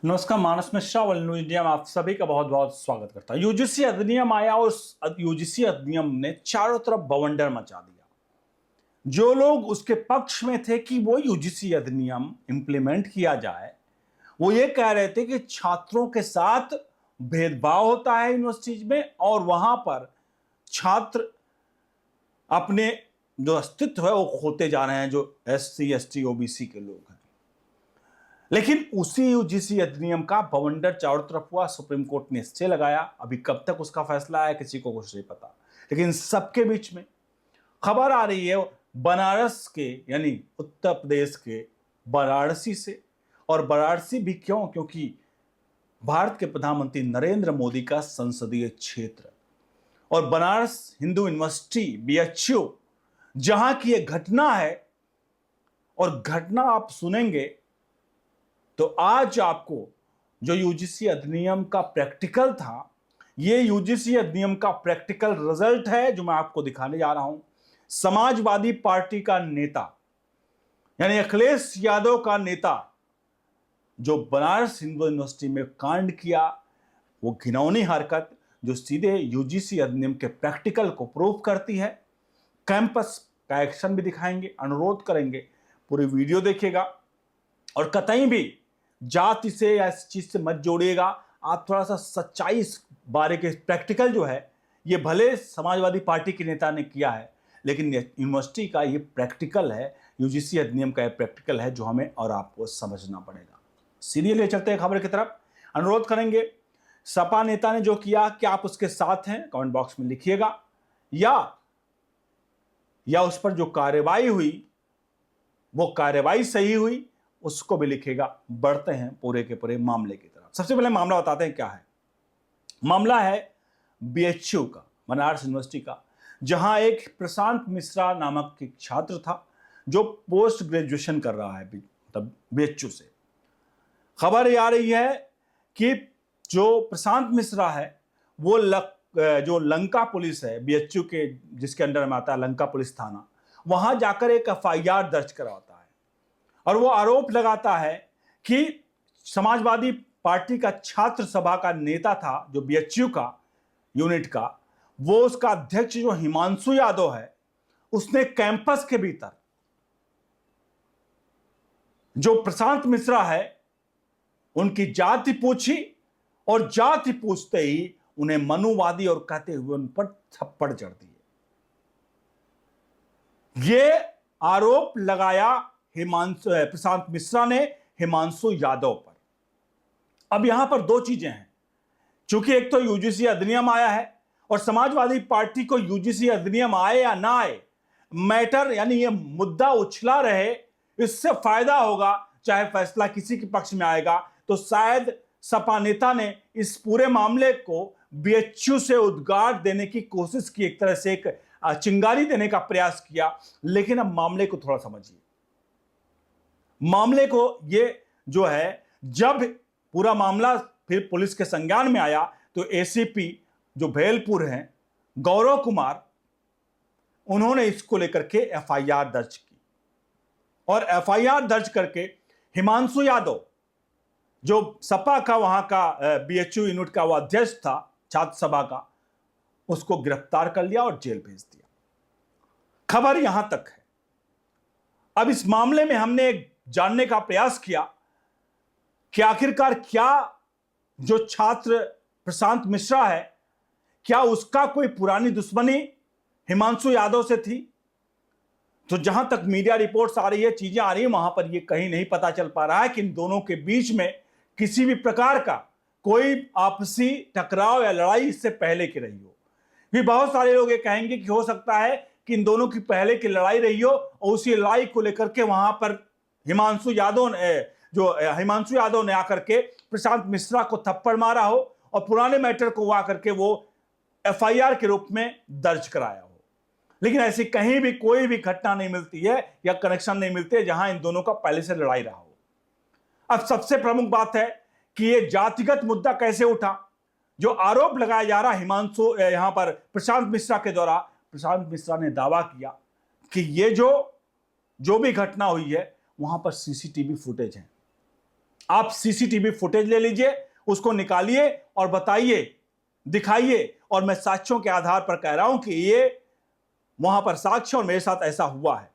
नमस्कार, मानस Mishra world news India में आप सभी का बहुत बहुत स्वागत करता हूं। यूजीसी अधिनियम आया और उस यूजीसी अधिनियम ने चारों तरफ बवंडर मचा दिया। जो लोग उसके पक्ष में थे कि वो यूजीसी अधिनियम इंप्लीमेंट किया जाए, वो ये कह रहे थे कि छात्रों के साथ भेदभाव होता है यूनिवर्सिटीज में और वहां पर छात्र अपने जो अस्तित्व है वो खोते जा रहे हैं, जो एससी एसटी ओबीसी के लोग हैं। लेकिन उसी यूजीसी अधिनियम का बवंडर चारों तरफ हुआ। सुप्रीम कोर्ट ने स्टे लगाया। अभी कब तक उसका फैसला आया किसी को कुछ नहीं पता। लेकिन सबके बीच में खबर आ रही है बनारस के यानी उत्तर प्रदेश के वाराणसी से। और वाराणसी भी क्यों? क्योंकि भारत के प्रधानमंत्री नरेंद्र मोदी का संसदीय क्षेत्र और बनारस हिंदू यूनिवर्सिटी बीएचयू जहां की यह घटना है। और घटना आप सुनेंगे तो आज आपको जो यूजीसी अधिनियम का प्रैक्टिकल था, ये यूजीसी अधिनियम का प्रैक्टिकल रिजल्ट है जो मैं आपको दिखाने जा रहा हूं। समाजवादी पार्टी का नेता यानी अखिलेश यादव का नेता जो बनारस हिंदू यूनिवर्सिटी में कांड किया, वो घिनौनी हरकत जो सीधे यूजीसी अधिनियम के प्रैक्टिकल को प्रूव करती है। कैंपस का एक्शन भी दिखाएंगे, अनुरोध करेंगे पूरी वीडियो देखिएगा और कतई भी जाति से या इस चीज से मत जोड़िएगा। आप थोड़ा सा सच्चाई इस बारे के प्रैक्टिकल जो है, ये भले समाजवादी पार्टी के नेता ने किया है, लेकिन यूनिवर्सिटी का ये प्रैक्टिकल है, यूजीसी अधिनियम का ये प्रैक्टिकल है जो हमें और आपको समझना पड़ेगा। सीधे ले चलते हैं खबर की तरफ। अनुरोध करेंगे सपा नेता ने जो किया, क्या आप उसके साथ हैं? कमेंट बॉक्स में लिखिएगा। या उस पर जो कार्रवाई हुई वो कार्रवाई सही हुई, उसको भी लिखेगा। बढ़ते हैं पूरे के पूरे मामले की तरफ। सबसे पहले मामला बताते हैं क्या है। मामला है बीएचयू का, बनारस यूनिवर्सिटी का, जहां एक प्रशांत मिश्रा नामक एक छात्र था जो पोस्ट ग्रेजुएशन कर रहा है मतलब बीएचयू से। खबर ये आ रही है कि जो प्रशांत मिश्रा है वो जो लंका पुलिस है बीएचयू के, जिसके अंडर में आता है लंका पुलिस थाना, वहां जाकर एक एफआईआर दर्ज करवाता है और वो आरोप लगाता है कि समाजवादी पार्टी का छात्र सभा का नेता था जो बीएचयू का यूनिट का, वो उसका अध्यक्ष जो हिमांशु यादव है, उसने कैंपस के भीतर जो प्रशांत मिश्रा है उनकी जाति पूछी और जाति पूछते ही उन्हें मनुवादी और कहते हुए उन पर थप्पड़ जड़ दिए। ये आरोप लगाया प्रशांत मिश्रा ने हिमांशु यादव पर। अब यहां पर दो चीजें हैं। चूंकि एक तो यूजीसी अधिनियम आया है और समाजवादी पार्टी को यूजीसी अधिनियम आए या ना आए, मैटर यानी ये मुद्दा उछला रहे, इससे फायदा होगा। चाहे फैसला किसी के पक्ष में आएगा तो शायद सपा नेता ने इस पूरे मामले को बीएचयू से उद्गार देने की कोशिश की, एक तरह से एक चिंगारी देने का प्रयास किया। लेकिन अब मामले को थोड़ा समझिए। मामले को ये जो है, जब पूरा मामला फिर पुलिस के संज्ञान में आया तो एसीपी जो भेलपुर हैं गौरव कुमार, उन्होंने इसको लेकर के एफआईआर दर्ज की और एफआईआर दर्ज करके हिमांशु यादव जो सपा का वहां का बीएचयू यूनिट का वो अध्यक्ष था छात्र सभा का, उसको गिरफ्तार कर लिया और जेल भेज दिया। खबर यहां तक है। अब इस मामले में हमने जानने का प्रयास किया कि आखिरकार क्या जो छात्र प्रशांत मिश्रा है, क्या उसका कोई पुरानी दुश्मनी हिमांशु यादव से थी? तो जहां तक मीडिया रिपोर्ट्स आ रही है, चीजें आ रही है, वहां पर यह कहीं नहीं पता चल पा रहा है कि इन दोनों के बीच में किसी भी प्रकार का कोई आपसी टकराव या लड़ाई इससे पहले की रही हो। भी बहुत सारे लोग ये कहेंगे कि हो सकता है कि इन दोनों की पहले की लड़ाई रही हो और उसी लड़ाई को लेकर के वहां पर हिमांशु यादव ने आकर के प्रशांत मिश्रा को थप्पड़ मारा हो और पुराने मैटर को आकर के वो एफआईआर के रूप में दर्ज कराया हो। लेकिन ऐसी कहीं भी कोई भी घटना नहीं मिलती है या कनेक्शन नहीं मिलते जहां इन दोनों का पहले से लड़ाई रहा हो। अब सबसे प्रमुख बात है कि ये जातिगत मुद्दा कैसे उठा। जो आरोप लगाया जा रहा हिमांशु यहां पर प्रशांत मिश्रा के द्वारा, प्रशांत मिश्रा ने दावा किया कि ये जो भी घटना हुई है वहां पर सीसीटीवी फुटेज है आप सीसीटीवी फुटेज ले लीजिए, उसको निकालिए और बताइए, दिखाइए, और मैं साक्ष्यों के आधार पर कह रहा हूं कि ये वहां पर साक्ष्य और मेरे साथ ऐसा हुआ है।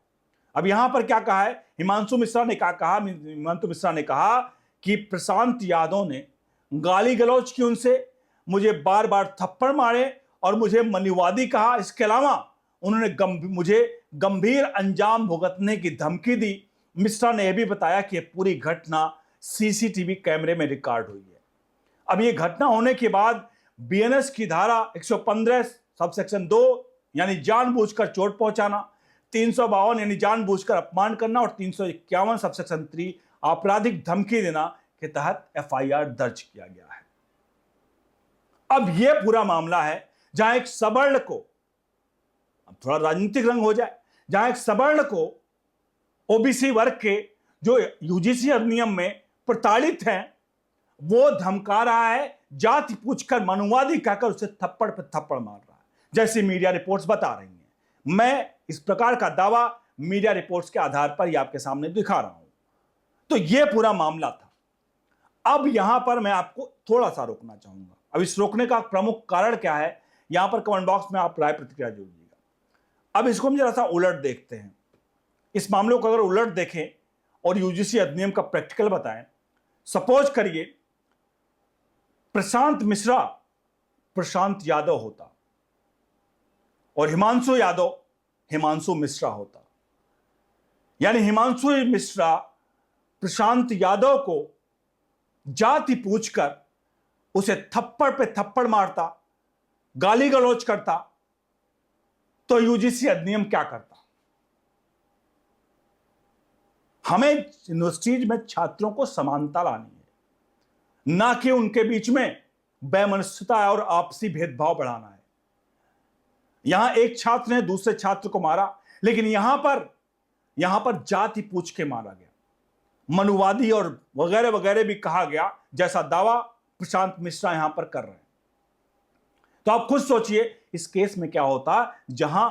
अब यहां पर क्या कहा है, हिमांशु मिश्रा ने क्या कहा, हिमांशु मिश्रा ने कहा कि प्रशांत यादव ने गाली गलौज की उनसे, मुझे बार बार थप्पड़ मारे और मुझे मनुवादी कहा। इसके अलावा उन्होंने मुझे गंभीर अंजाम भुगतने की धमकी दी। मिश्रा ने यह भी बताया कि यह पूरी घटना सीसीटीवी कैमरे में रिकॉर्ड हुई है। अब यह घटना होने के बाद बीएनएस की धारा 115 सबसेक्शन 2 यानी जानबूझकर चोट पहुंचाना, 352 यानी जानबूझकर अपमान करना और 351 सबसेक्शन 3 आपराधिक धमकी देना के तहत एफआईआर दर्ज किया गया है। अब यह पूरा मामला है जहां एक सवर्ण को, अब थोड़ा राजनीतिक रंग हो जाए, जहां एक सवर्ण को ओबीसी वर्ग के जो यूजीसी अधिनियम में प्रताड़ित हैं, वो धमका रहा है, जाति पूछकर मनुवादी कहकर उसे थप्पड़ पे थप्पड़ मार रहा है, जैसी मीडिया रिपोर्ट्स बता रही हैं। मैं इस प्रकार का दावा मीडिया रिपोर्ट्स के आधार पर ही आपके सामने दिखा रहा हूं। तो यह पूरा मामला था। अब यहां पर मैं आपको थोड़ा सा रोकना चाहूंगा। अब इस रोकने का प्रमुख कारण क्या है, यहां पर कमेंट बॉक्स में आप राय प्रतिक्रिया जोड़िएगा। अब इसको हम जरा सा उलट देखते हैं। इस मामले को अगर उलट देखें और यूजीसी अधिनियम का प्रैक्टिकल बताएं, सपोज करिए प्रशांत मिश्रा प्रशांत यादव होता और हिमांशु यादव हिमांशु मिश्रा होता, यानी हिमांशु मिश्रा प्रशांत यादव को जाति पूछकर उसे थप्पड़ पे थप्पड़ मारता, गाली गलौज करता, तो यूजीसी अधिनियम क्या करता? हमें यूनिवर्सिटीज में छात्रों को समानता लानी है, ना कि उनके बीच में वैमनस्यता और आपसी भेदभाव बढ़ाना है। यहां एक छात्र ने दूसरे छात्र को मारा, लेकिन यहां पर जाति पूछ के मारा गया, मनुवादी और वगैरह वगैरह भी कहा गया, जैसा दावा प्रशांत मिश्रा यहां पर कर रहे हैं। तो आप खुद सोचिए इस केस में क्या होता, जहां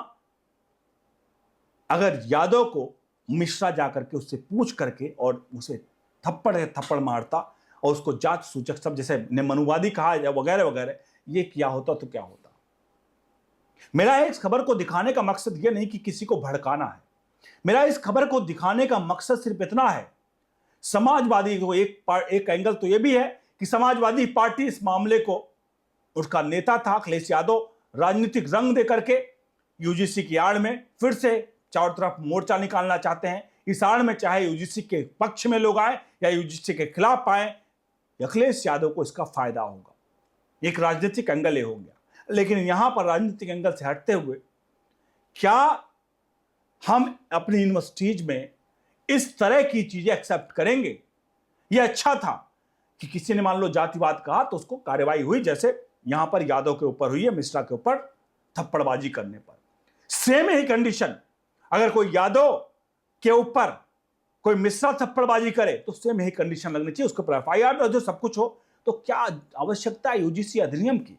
अगर यादव को मिश्रा जाकर के उससे पूछ करके और उसे थप्पड़ मारता और उसको जात सूचक शब्द जैसे ने मनुवादी कहा या वगैरह वगैरह ये किया होता तो क्या होता? मेरा इस खबर को दिखाने का मकसद यह नहीं कि किसी को भड़काना है। मेरा इस खबर को दिखाने का मकसद सिर्फ इतना है, समाजवादी को एक एंगल तो यह भी है कि समाजवादी पार्टी इस मामले को, उसका नेता था अखिलेश यादव, राजनीतिक रंग दे करके यूजीसी की आड़ में फिर से चारों तरफ मोर्चा निकालना चाहते हैं। इस आड़ में चाहे यूजीसी के पक्ष में लोग आए या यूजीसी के खिलाफ आए, अखिलेश यादव को इसका फायदा होगा। एक राजनीतिक एंगल ये हो गया। लेकिन यहां पर राजनीतिक एंगल से हटते हुए क्या हम अपनी यूनिवर्सिटीज में इस तरह की चीजें एक्सेप्ट करेंगे? यह अच्छा था कि किसी ने मान लो जातिवाद कहा तो उसको कार्रवाई हुई, जैसे यहां पर यादव के ऊपर हुई है, मिश्रा के ऊपर थप्पड़बाजी करने पर। सेम ही कंडीशन अगर कोई यादव के ऊपर कोई मिश्रा थप्पड़बाजी करे तो सेम ही कंडीशन लगनी चाहिए, उसके ऊपर एफआईआर जो सब कुछ हो। तो क्या आवश्यकता है यूजीसी अधिनियम की?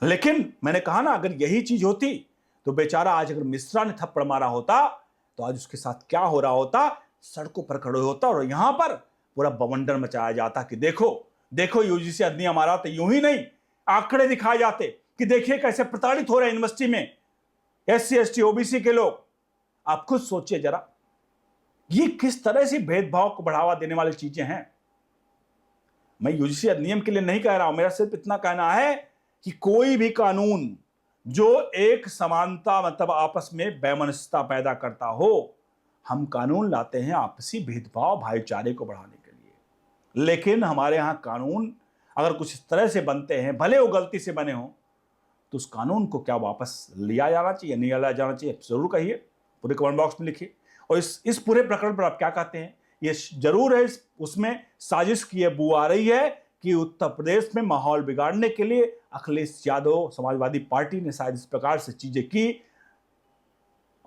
लेकिन मैंने कहा ना, अगर यही चीज होती तो बेचारा आज अगर मिश्रा ने थप्पड़ मारा होता तो आज उसके साथ क्या हो रहा होता, सड़कों पर खड़े होता और यहां पर पूरा बवंडर मचाया जाता कि देखो देखो यूजीसी अधिनियम आ रहा। तो यूं ही नहीं, आंकड़े दिखाए जाते कि देखिए कैसे प्रताड़ित हो रहे हैं यूनिवर्सिटी में एससी एसटी ओबीसी के लोग। आप खुद सोचिए जरा, ये किस तरह से भेदभाव को बढ़ावा देने वाली चीजें हैं। मैं यूजीसी अधिनियम के लिए नहीं कह रहा हूं, मेरा सिर्फ इतना कहना है कि कोई भी कानून जो एक समानता मतलब आपस में वैमनस्यता पैदा करता हो, हम कानून लाते हैं आपसी भेदभाव भाईचारे को बढ़ाने के लिए। लेकिन हमारे यहां कानून अगर कुछ इस तरह से बनते हैं, भले वो गलती से बने हों, तो उस कानून को क्या वापस लिया जाना चाहिए, नहीं लिया जाना चाहिए? जरूर कहिए, पूरे कमेंट बॉक्स में लिखिए। और इस पूरे प्रकरण पर आप क्या कहते हैं? ये जरूर है उसमें साजिश की ये बू आ रही है कि उत्तर प्रदेश में माहौल बिगाड़ने के लिए अखिलेश यादव समाजवादी पार्टी ने शायद इस प्रकार से चीजें की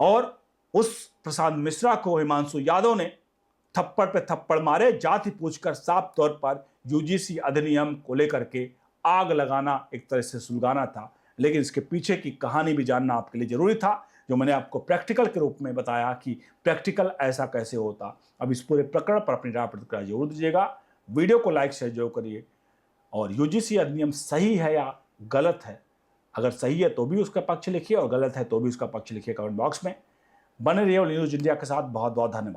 और उस प्रशांत मिश्रा को हिमांशु यादव ने थप्पड़ पे थप्पड़ मारे, जाति पूछकर साफ तौर पर यूजीसी अधिनियम को लेकर के आग लगाना, एक तरह से सुलगाना था। लेकिन इसके पीछे की कहानी भी जानना आपके लिए जरूरी था। जो मैंने आपको प्रैक्टिकल के रूप में बताया कि प्रैक्टिकल ऐसा कैसे होता। अब इस पूरे प्रकरण पर अपनी राय प्रतिक्रिया जरूर दीजिएगा। वीडियो को लाइक शेयर जरूर करिए। और यूजीसी अधिनियम सही है या गलत है, अगर सही है तो भी उसका पक्ष लिखिए और गलत है तो भी उसका पक्ष लिखिए कमेंट बॉक्स में। बने रहिए न्यूज़ इंडिया के साथ। बहुत बहुत धन्यवाद।